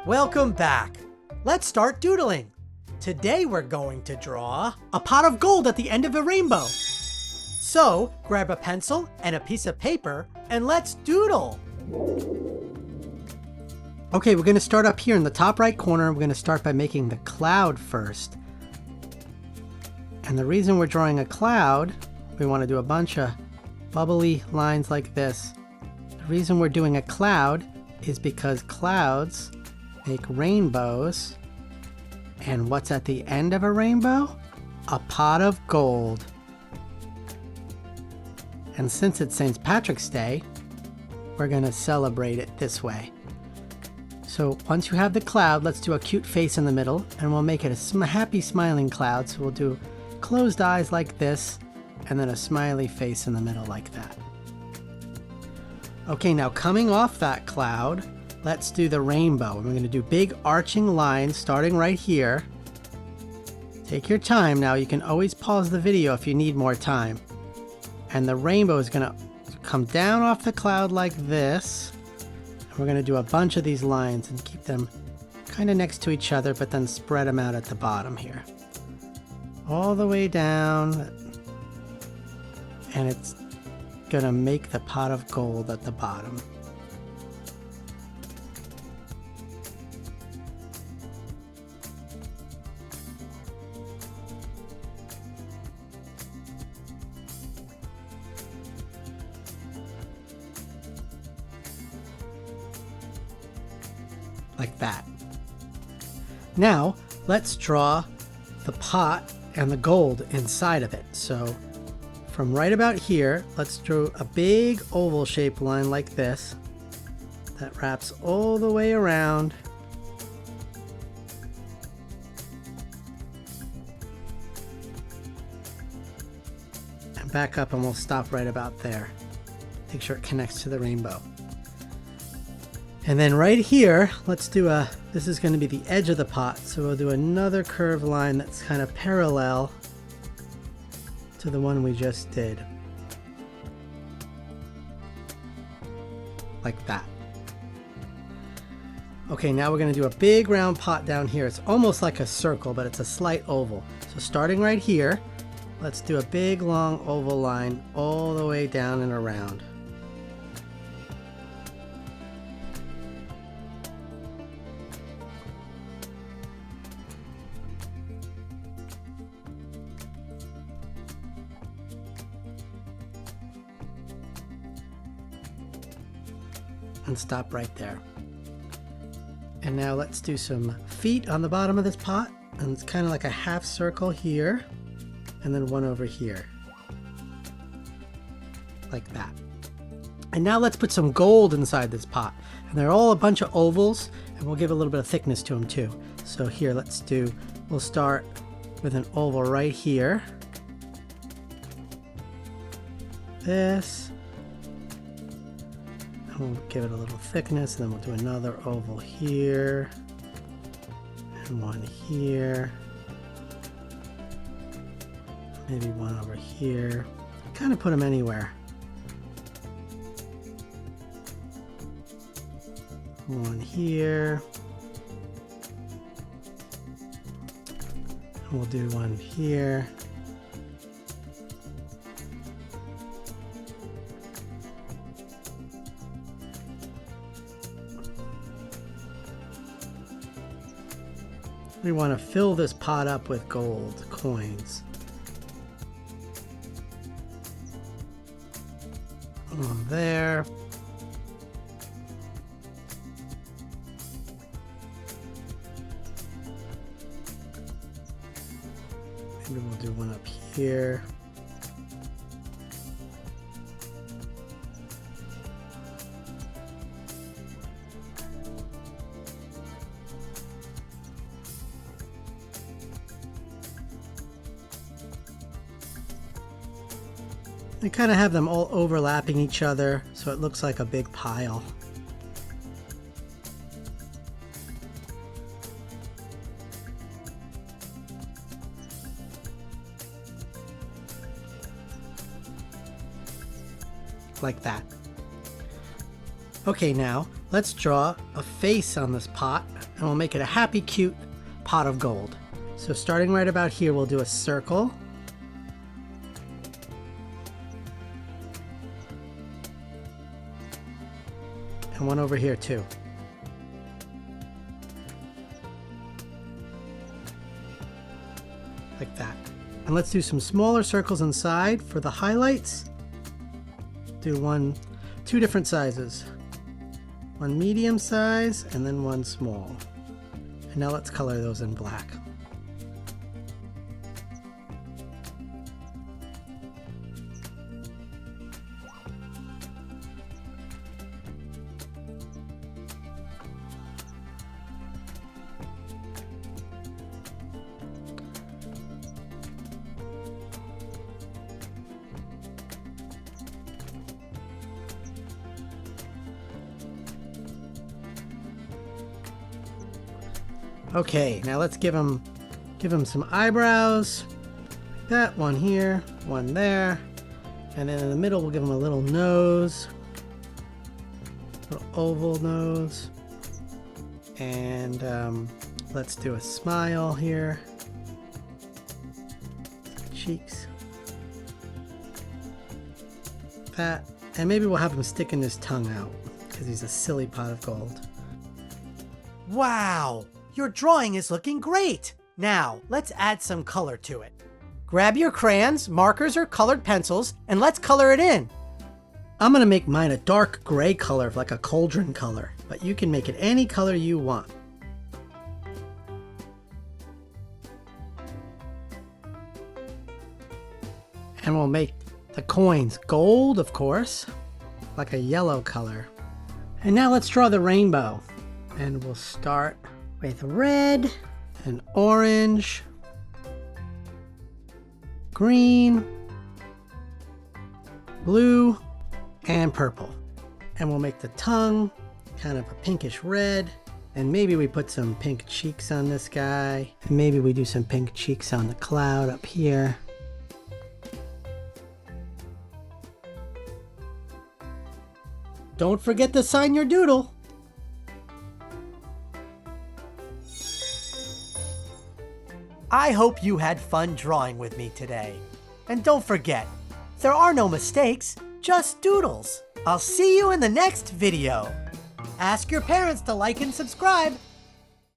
Welcome back. Let's start doodling. Today we're going to draw a pot of gold at the end of a rainbow. So grab a pencil and a piece of paper and let's doodle. Okay, we're going to start up here in the top right corner. We're going to start by making the cloud first. And the reason we're drawing a cloud, we want to do a bunch of bubbly lines like this. The reason we're doing a cloud is because clouds make rainbows. And what's at the end of a rainbow? A pot of gold. And since it's St. Patrick's Day, we're going to celebrate it this way. So once you have the cloud, let's do a cute face in the middle, and we'll make it a happy smiling cloud. So we'll do closed eyes like this, and then a smiley face in the middle like that. Okay, now coming off that cloud, let's do the rainbow. We're going to do big arching lines starting right here. Take your time now. You can always pause the video if you need more time. And the rainbow is going to come down off the cloud like this. And we're going to do a bunch of these lines and keep them kind of next to each other, but then spread them out at the bottom here. All the way down. And it's going to make the pot of gold at the bottom. Like that. Now let's draw the pot and the gold inside of it. So from right about here, let's draw a big oval shaped line like this that wraps all the way around. And back up, and we'll stop right about there. Make sure it connects to the rainbow. And then right here, let's do this is going to be the edge of the pot. So we'll do another curved line that's kind of parallel to the one we just did. Like that. Okay, now we're going to do a big round pot down here. It's almost like a circle, but it's a slight oval. So starting right here, let's do a big long oval line all the way down and around. And stop right there. And now let's do some feet on the bottom of this pot, and it's kind of like a half circle here and then one over here like that. And now let's put some gold inside this pot, and they're all a bunch of ovals, and we'll give a little bit of thickness to them too. So here, we'll start with an oval right here, this. We'll give it a little thickness, and then we'll do another oval here and one here, maybe one over here. Kind of put them anywhere. One here, and we'll do one here. We want to fill this pot up with gold coins. One there. Maybe we'll do one up here. I kind of have them all overlapping each other, so it looks like a big pile. Like that. Okay, now Let's draw a face on this pot, and we'll make it a happy, cute pot of gold. So starting right about here, we'll do a circle. And one over here too. Like that. And let's do some smaller circles inside for the highlights. Do two different sizes. One medium size and then one small. And now let's color those in black. Okay, now let's give him some eyebrows. That one here, one there, and then in the middle we'll give him a little nose, little oval nose, and let's do a smile here. Cheeks. That, and maybe we'll have him sticking his tongue out because he's a silly pot of gold. Wow! Your drawing is looking great! Now, let's add some color to it. Grab your crayons, markers, or colored pencils, and let's color it in. I'm gonna make mine a dark gray color, like a cauldron color, but you can make it any color you want. And we'll make the coins gold, of course, like a yellow color. And now let's draw the rainbow. And we'll start with red and orange, green, blue, and purple. And we'll make the tongue kind of a pinkish red. And maybe we put some pink cheeks on this guy. And maybe we do some pink cheeks on the cloud up here. Don't forget to sign your doodle. I hope you had fun drawing with me today. And don't forget, there are no mistakes, just doodles. I'll see you in the next video. Ask your parents to like and subscribe.